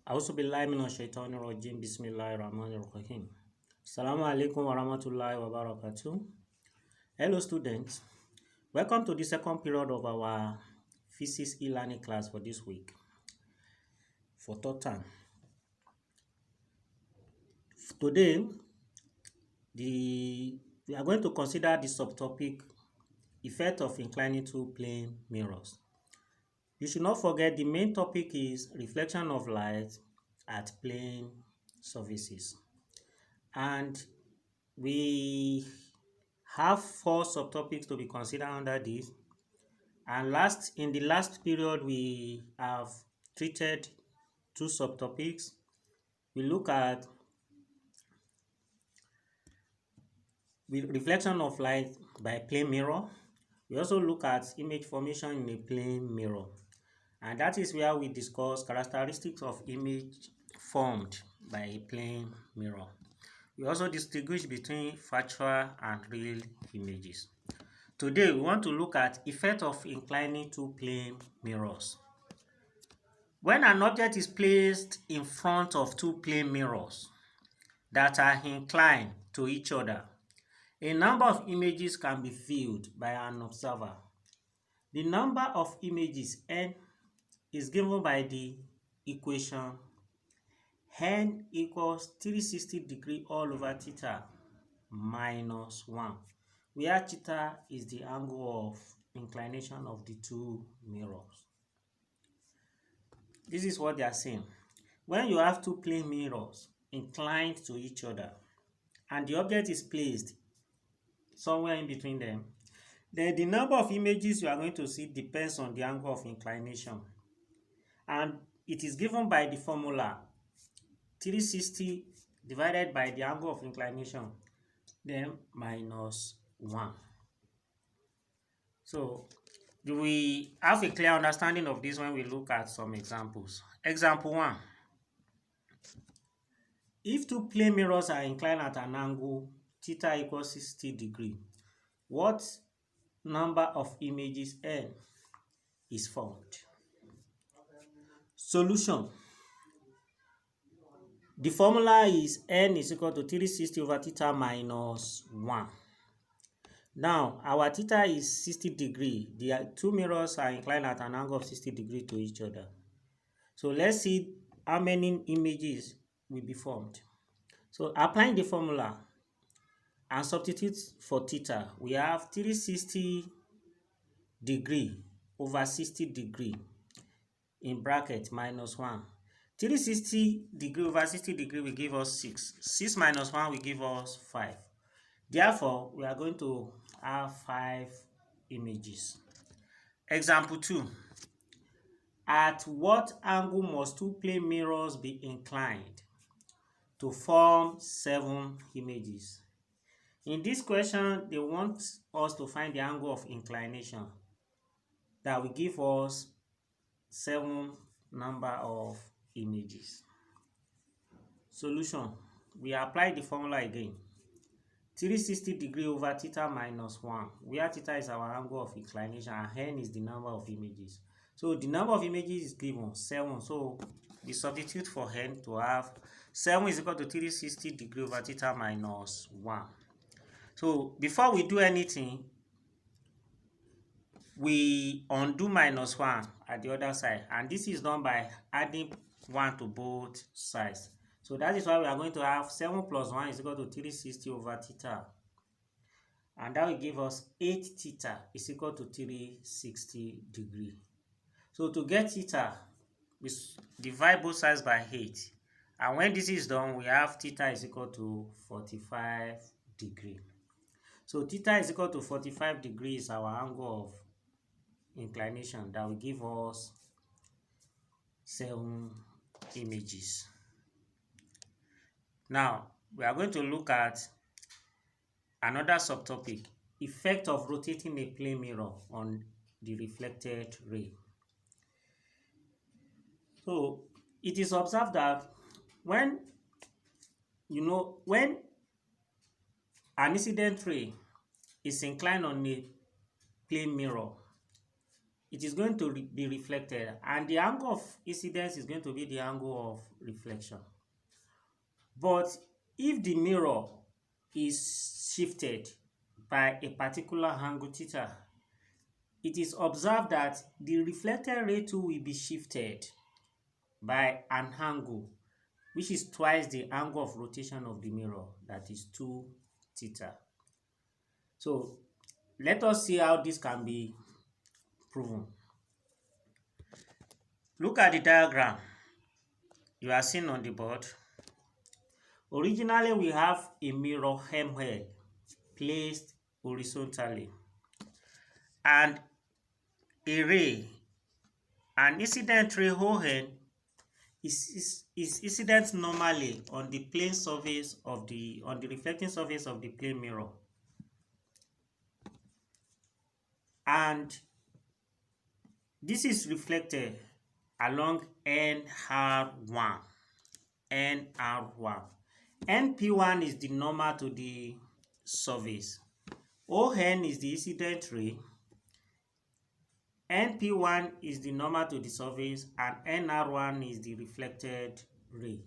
Auzu billahi minash shaitani rajim. Bismillahirrahmanirrahim. Assalamu alaikum wa rahmatullahi wa barakatuh. Hello students. Welcome to the second period of our physics e-learning class for this week. For third time. Today, we are going to consider the subtopic effect of inclining two plane mirrors. You should not forget the main topic is reflection of light at plane surfaces. And we have 4 subtopics to be considered under this. And in the last period, we have treated 2 subtopics. We look at reflection of light by plane mirror. We also look at image formation in a plane mirror. And that is where we discuss characteristics of image formed by a plane mirror. We also distinguish between virtual and real images. Today, we want to look at effect of inclining two plane mirrors. When an object is placed in front of two plane mirrors that are inclined to each other, a number of images can be viewed by an observer. The number of images n is given by the equation n equals 360 degree all over theta minus 1, where theta is the angle of inclination of the two mirrors. This is what they are saying. When you have two plane mirrors inclined to each other and the object is placed somewhere in between them, then the number of images you are going to see depends on the angle of inclination. And it is given by the formula 360 divided by the angle of inclination, then minus 1. So, do we have a clear understanding of this when we look at some examples? Example 1. If two plane mirrors are inclined at an angle theta equals 60 degrees, what number of images n is formed? Solution. The formula is n is equal to 360 over theta minus 1. Now, our theta is 60 degrees. The two mirrors are inclined at an angle of 60 degrees to each other. So, let's see how many images will be formed. So, applying the formula and substitute for theta, we have 360 degrees over 60 degrees in bracket minus 1. 360 degrees over 60 degrees will give us 6. 6 minus 1 will give us 5. Therefore, we are going to have 5 images. Example 2. At what angle must two plane mirrors be inclined to form 7 images? In this question, they want us to find the angle of inclination that will give us 7 number of images. Solution. We apply the formula again. 360 degrees over theta minus 1, where theta is our angle of inclination and n is the number of images. So the number of images is given 7. So we substitute for n to have 7 is equal to 360 degrees over theta minus 1. So before we do anything, we undo minus 1 at the other side, and this is done by adding 1 to both sides. So that is why we are going to have 7 plus 1 is equal to 360 over theta, and that will give us 8 theta is equal to 360 degrees. So to get theta, we divide both sides by 8, and when this is done, we have theta is equal to 45 degrees. So theta is equal to 45 degrees, our angle of inclination that will give us 7 images. Now, we are going to look at another subtopic, effect of rotating a plane mirror on the reflected ray. So, it is observed that when an incident ray is inclined on a plane mirror, it is going to be reflected, and the angle of incidence is going to be the angle of reflection. But if the mirror is shifted by a particular angle theta, it is observed that the reflected ray too will be shifted by an angle which is twice the angle of rotation of the mirror, that is 2 theta. So let us see how this can be proven. Look at the diagram you are seeing on the board. Originally, we have a mirror hemwell placed horizontally, and a ray, an incident ray ON, is incident normally on the plane surface of the reflecting surface of the plane mirror, and this is reflected along NR1. NP1 is the normal to the surface. ON is the incident ray. NP1 is the normal to the surface, and NR1 is the reflected ray.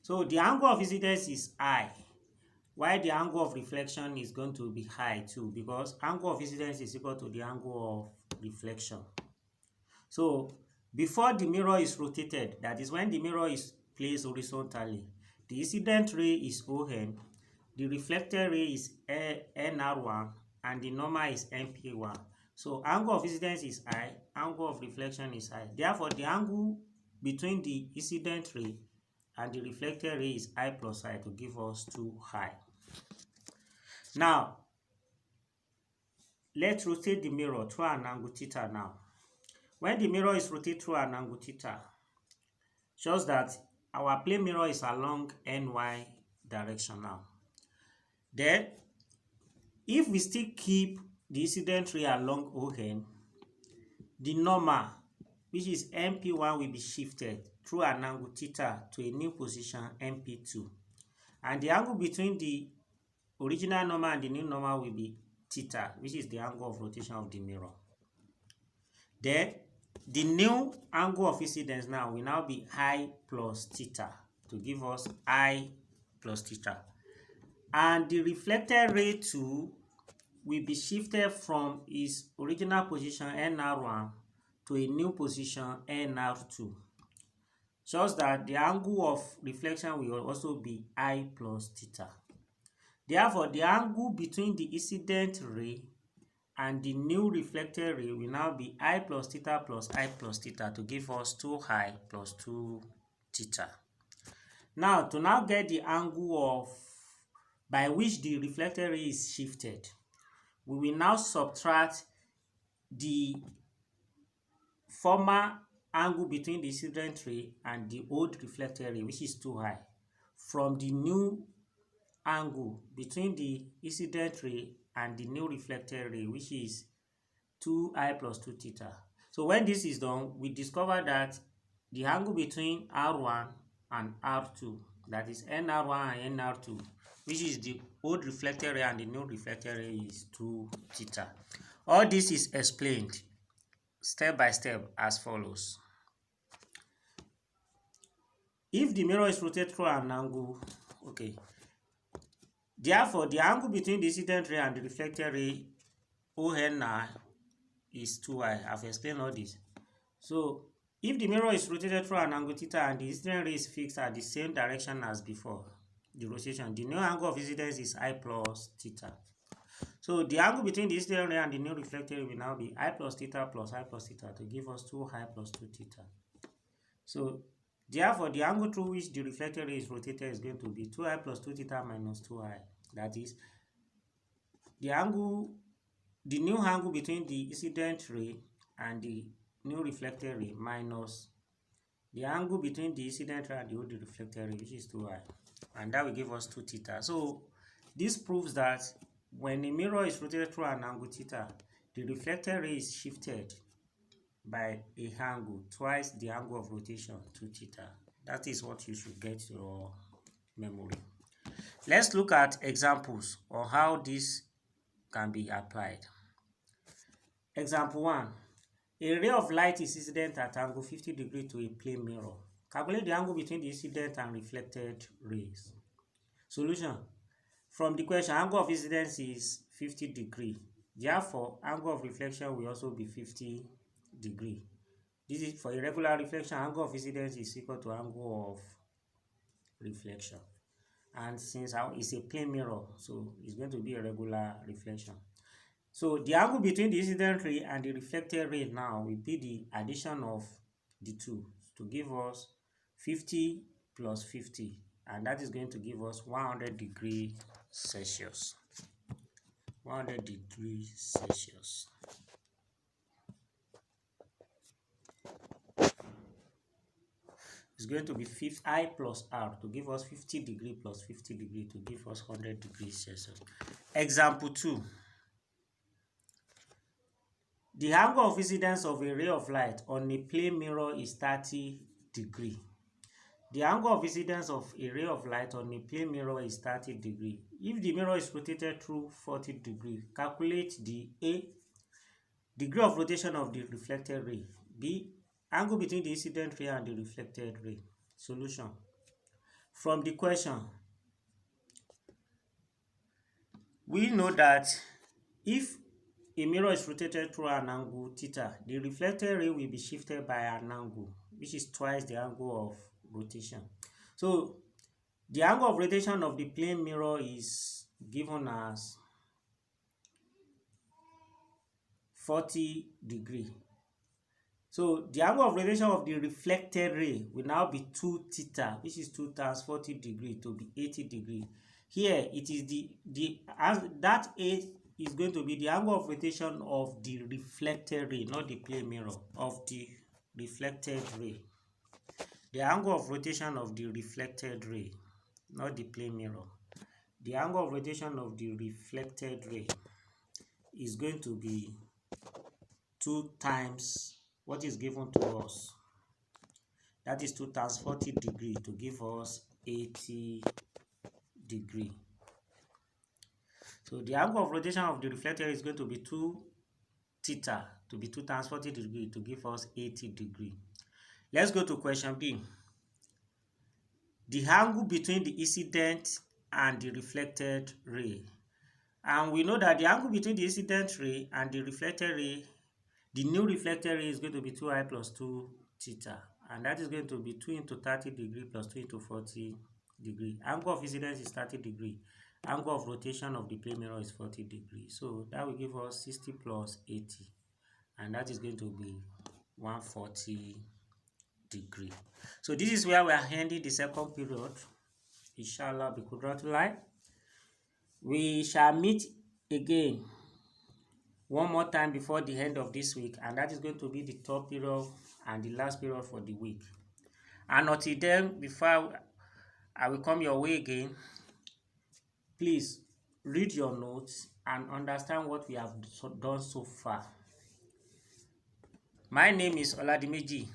So the angle of incidence is high, while the angle of reflection is going to be high too, because angle of incidence is equal to the angle of reflection. So before the mirror is rotated, that is when the mirror is placed horizontally, the incident ray is ON, the reflected ray is NR1, and the normal is NP1. So angle of incidence is high, angle of reflection is high. Therefore, the angle between the incident ray and the reflected ray is I plus I to give us 2I. Now, let's rotate the mirror through an angle theta now. When the mirror is rotated through an angle theta, shows that our plane mirror is along NY direction now. Then, if we still keep the incident ray along ON, the normal, which is NP1, will be shifted through an angle theta to a new position NP2. And the angle between the original normal and the new normal will be theta, which is the angle of rotation of the mirror. Then, the new angle of incidence now will now be I plus theta to give us I plus theta. And the reflected ray too will be shifted from its original position NR1 to a new position NR2, such that the angle of reflection will also be I plus theta. Therefore, the angle between the incident ray and the new reflected ray will now be I plus theta to give us 2I plus 2 theta. Now, to now get the angle of by which the reflected ray is shifted, we will now subtract the former angle between the incident ray and the old reflected ray, which is 2I, from the new angle between the incident ray and the new reflected ray, which is 2I plus 2 theta. So when this is done, we discover that the angle between R1 and R2, that is NR1 and NR2, which is the old reflected ray and the new reflected ray, is 2 theta. All this is explained step by step as follows. If the mirror is rotated through an angle, okay, therefore the angle between the incident ray and the reflected ray, ONR, is 2I. I've explained all this. So if the mirror is rotated through an angle theta and the incident ray is fixed at the same direction as before the rotation, the new angle of incidence is I plus theta. So the angle between the incident ray and the new reflected ray will now be I plus theta to give us 2I plus 2 theta. So therefore, the angle through which the reflected ray is rotated is going to be 2I plus 2 theta minus 2I. That is, the new angle between the incident ray and the new reflected ray minus the angle between the incident ray and the old reflected ray, which is 2I. And that will give us 2 theta. So this proves that when a mirror is rotated through an angle theta, the reflected ray is shifted by a angle twice the angle of rotation, 2 theta. That is what you should get your memory. Let's look at examples on how this can be applied. Example 1. A ray of light is incident at angle 50 degrees to a plane mirror. Calculate the angle between the incident and reflected rays. Solution. From the question, angle of incidence is 50 degrees. Therefore, angle of reflection will also be 50 degrees. This is for a regular reflection, angle of incidence is equal to angle of reflection. And since it's a plane mirror, so it's going to be a regular reflection. So the angle between the incident ray and the reflected ray now will be the addition of the two to give us 50 plus 50, and that is going to give us 100 degrees Celsius. 100 degrees Celsius. It's going to be I plus R to give us 50 degrees plus 50 degrees to give us 100 degrees Celsius. Example 2. The angle of incidence of a ray of light on a plane mirror is 30 degrees. The angle of incidence of a ray of light on a plane mirror is 30 degrees. If the mirror is rotated through 40 degrees, calculate the A, degree of rotation of the reflected ray, B, angle between the incident ray and the reflected ray. Solution. From the question, we know that if a mirror is rotated through an angle theta, the reflected ray will be shifted by an angle, which is twice the angle of rotation. So the angle of rotation of the plane mirror is given as 40 degrees. So the angle of rotation of the reflected ray will now be 2 theta, which is 2 times 40 degrees to be 80 degrees. Here it is that A is going to be the angle of rotation of the reflected ray, not the plane mirror, of the reflected ray. The angle of rotation of the reflected ray, not the plane mirror. The angle of rotation of the reflected ray is going to be 2 times what is given to us. That is 2 times 40 degrees to give us 80 degrees. So the angle of rotation of the reflected ray is going to be 2 theta to be 2 times 40 degrees to give us 80 degrees. Let's go to question B. The angle between the incident and the reflected ray. And we know that the angle between the incident ray and the reflected ray, the new reflected ray is going to be 2i plus 2 theta. And that is going to be 2 into 30 degrees plus 2 into 40 degrees. Angle of incidence is 30 degrees. Angle of rotation of the plane mirror is 40 degrees. So that will give us 60 plus 80. And that is going to be 140 degrees. So this is where we are ending the second period. Inshallah, bi qudratillah. We shall meet again one more time before the end of this week, and that is going to be the third period and the last period for the week. And until then, before I will come your way again, please read your notes and understand what we have done so far. My name is Oladimeji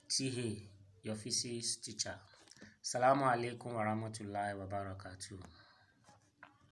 T.A., your physics teacher. Assalamu alaikum wa rahmatullahi wa barakatuh.